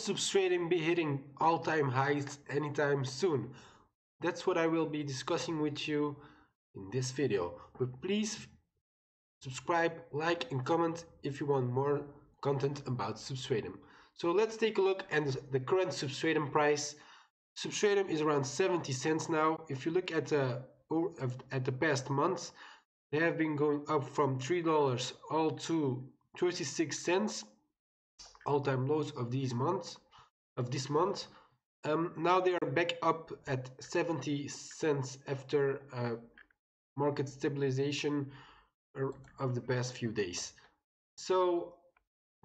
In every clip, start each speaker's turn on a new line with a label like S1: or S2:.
S1: Substratum be hitting all-time highs anytime soon? That's what I will be discussing with you in this video. But please subscribe, like, and comment if you want more content about Substratum. So let's take a look at the current Substratum price. Substratum is around 70 cents now. If you look at the past months, they have been going up from $3 all to 36 cents, all-time lows of this month. Now they are back up at 70 cents after market stabilization of the past few days. So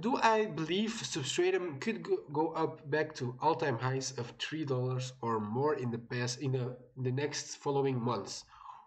S1: do I believe Substratum could go up back to all-time highs of $3 or more in the next following months?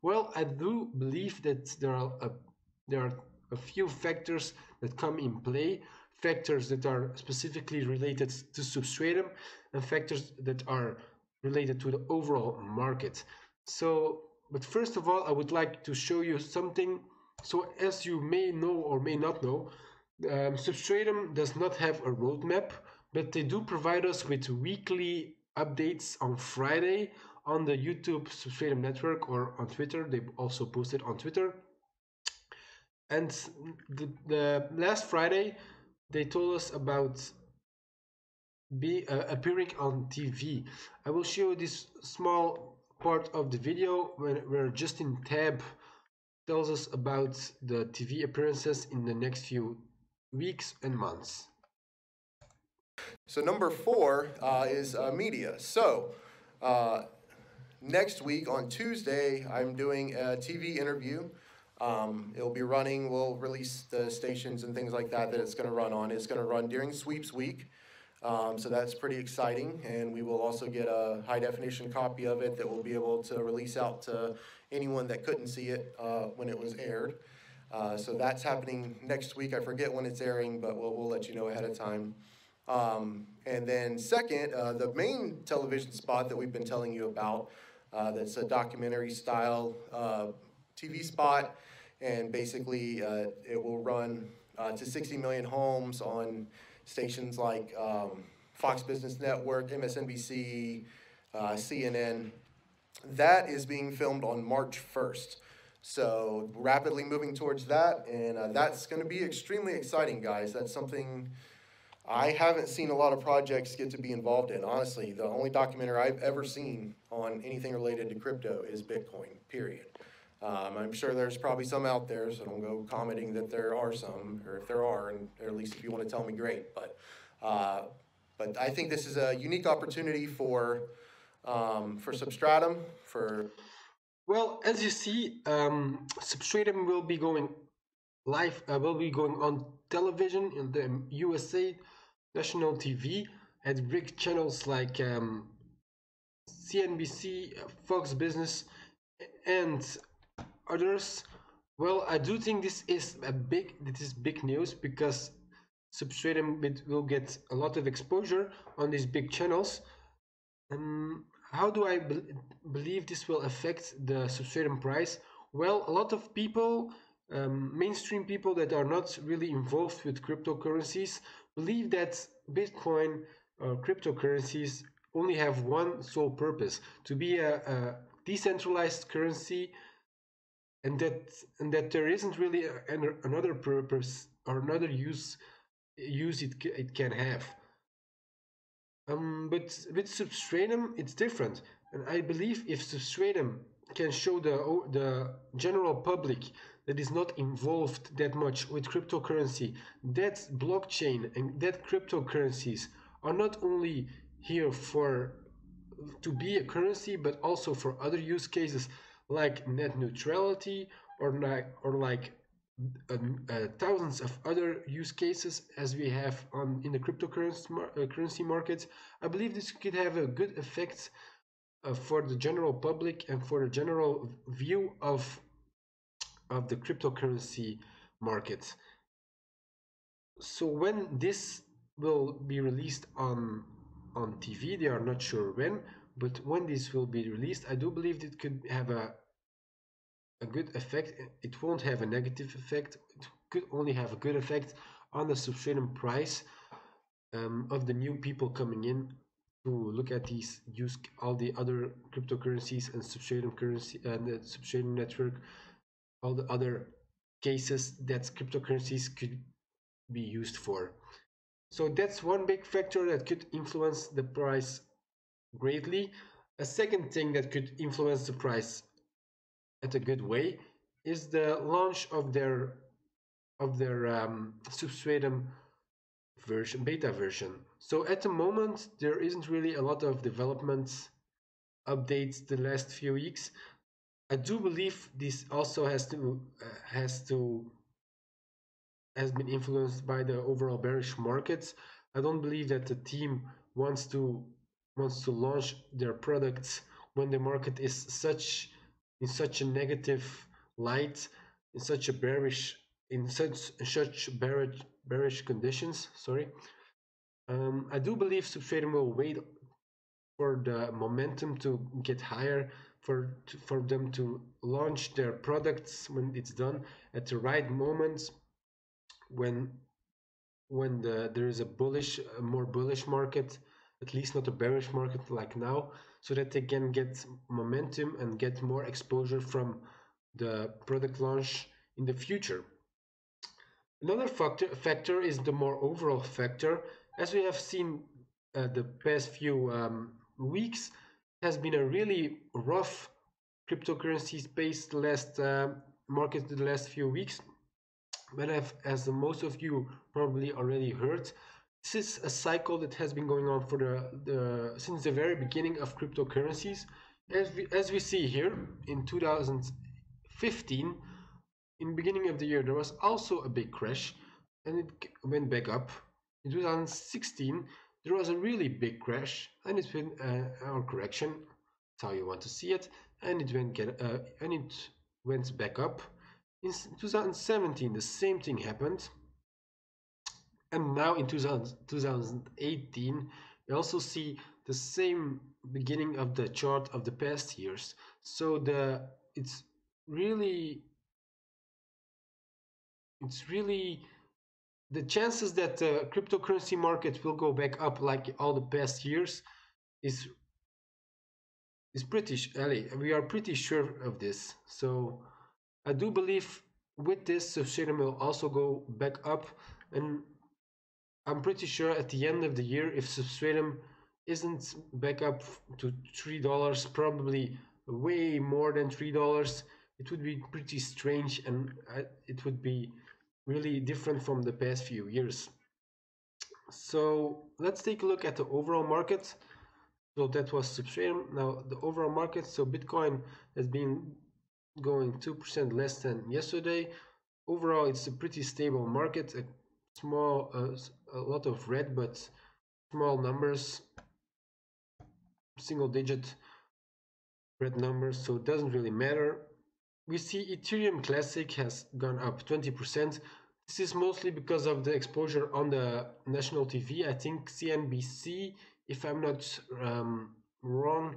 S1: Well, I do believe that there are a few factors that come in play, factors that are specifically related to Substratum and factors that are related to the overall market. So, but first of all, I would like to show you something. So as you may know or may not know, Substratum does not have a roadmap, but they do provide us with weekly updates on Friday on the YouTube Substratum network or on Twitter. They also post it on Twitter. And the last Friday, they told us about appearing on TV. I will show you this small part of the video where Justin Tab tells us about the TV appearances in the next few weeks and months.
S2: So number 4 is media. So next week on Tuesday, I'm doing a TV interview. It'll be running, we'll release the stations and things like that it's going to run on. It's going to run during Sweeps Week. So that's pretty exciting, and we will also get a high-definition copy of it that we'll be able to release out to anyone that couldn't see it when it was aired. So that's happening next week. I forget when it's airing, but we'll let you know ahead of time. And then second, the main television spot that we've been telling you about, that's a documentary-style TV spot, and basically it will run to 60 million homes on stations like Fox Business Network, MSNBC, CNN. That is being filmed on March 1st. So rapidly moving towards that, and that's going to be extremely exciting, guys. That's something I haven't seen a lot of projects get to be involved in. Honestly, the only documentary I've ever seen on anything related to crypto is Bitcoin, period. I'm sure there's probably some out there, so don't go commenting that there are some, or if there are, or at least if you want to tell me, great. But I think this is a unique opportunity for Substratum.
S1: Well, as you see, Substratum will be going live, will be going on television in the USA national TV at big channels like CNBC, Fox Business, and others. Well, I do think this is big news because Substratum will get a lot of exposure on these big channels. How do I believe this will affect the Substratum price? Well, a lot of people, mainstream people that are not really involved with cryptocurrencies, believe that Bitcoin or cryptocurrencies only have one sole purpose: to be a decentralized currency, and that there isn't really another purpose or another use it can have. But with Substratum, it's different, and I believe if Substratum can show the general public that is not involved that much with cryptocurrency, that blockchain and that cryptocurrencies are not only here to be a currency, but also for other use cases like net neutrality or like thousands of other use cases as we have in the cryptocurrency market. I believe this could have a good effect for the general public and for the general view of the cryptocurrency market. So when this will be released on TV, they are not sure when, but when this will be released, I do believe it could have a good effect. It won't have a negative effect. It could only have a good effect on the Substratum price. of the new people coming in to look at these, use all the other cryptocurrencies and Substratum currency and the Substratum network, all the other cases that cryptocurrencies could be used for. So that's one big factor that could influence the price greatly. A second thing that could influence the price at a good way is the launch of their Substratum version, beta version. So at the moment, there isn't really a lot of development updates the last few weeks. I do believe this also has been influenced by the overall bearish markets. I don't believe that the team wants to launch their products when the market is in such a negative light, in such bearish conditions. Sorry. I do believe Substratum will wait for the momentum to get higher, for them to launch their products when it's done at the right moment, when there is a more bullish market, at least not a bearish market like now, so that they can get momentum and get more exposure from the product launch in the future. Another factor is the more overall factor. As we have seen the past few weeks, has been a really rough cryptocurrency space the last market the last few weeks. But as most of you probably already heard, this is a cycle that has been going on for since the very beginning of cryptocurrencies. As we see here in 2015, in the beginning of the year, there was also a big crash and it went back up. In 2016, there was a really big crash and it's been a correction. That's how you want to see it. And it went back up. In 2017, the same thing happened. And now in 2018, we also see the same beginning of the chart of the past years. So it's really the chances that the cryptocurrency market will go back up like all the past years is pretty. We are pretty sure of this. So I do believe with this, Substratum will also go back up, and I'm pretty sure at the end of the year, if Substratum isn't back up to $3, probably way more than $3, it would be pretty strange, and it would be really different from the past few years. So let's take a look at the overall market. So that was Substratum. Now the overall market, so Bitcoin has been going 2% less than yesterday. Overall, it's a pretty stable market, a lot of red, but small numbers, single digit red numbers, so it doesn't really matter. We see Ethereum Classic has gone up 20%. This is mostly because of the exposure on the national TV. I think CNBC, if I'm not wrong,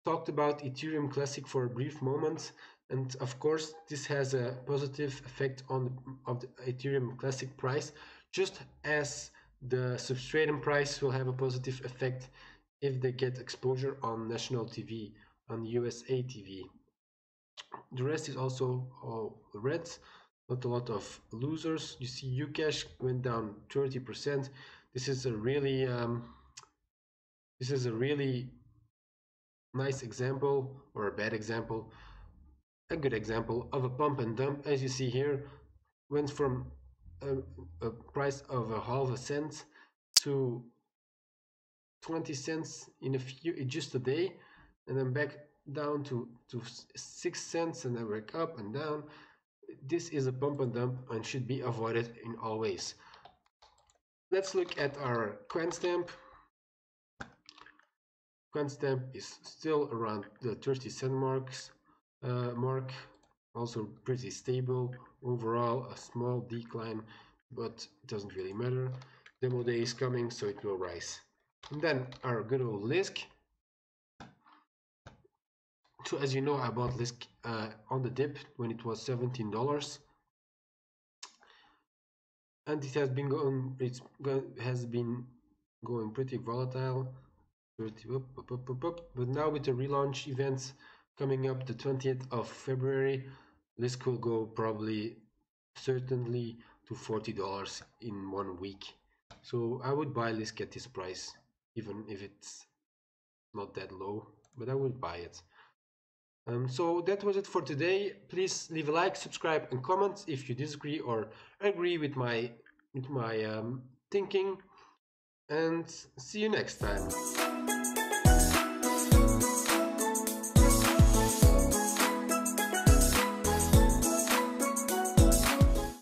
S1: talked about Ethereum Classic for a brief moment. And of course, this has a positive effect of the Ethereum Classic price, just as the Substratum price will have a positive effect if they get exposure on national TV, on USA TV. The rest is also all red, not a lot of losers. You see Ucash went down 30%. This is a really nice example, or a bad example, a good example of a pump and dump. As you see here, went from a price of a half a cent to 20 cents in just a day, and then back down to 6 cents, and then back up and down. This is a pump and dump and should be avoided in all ways. Let's look at our coin stamp. Coin stamp is still around the 30-cent mark, also pretty stable. Overall, a small decline, but it doesn't really matter. Demo day is coming, so it will rise. And then our good old Lisk. So as you know, I bought Lisk on the dip when it was $17. and it has been going pretty volatile. But now with the relaunch events coming up the 20th of February, this could go probably certainly to $40 in 1 week. So I would buy Lisk at this price, even if it's not that low, but I would buy it. So that was it for today. Please leave a like, subscribe, and comment if you disagree or agree with my thinking. And see you next time.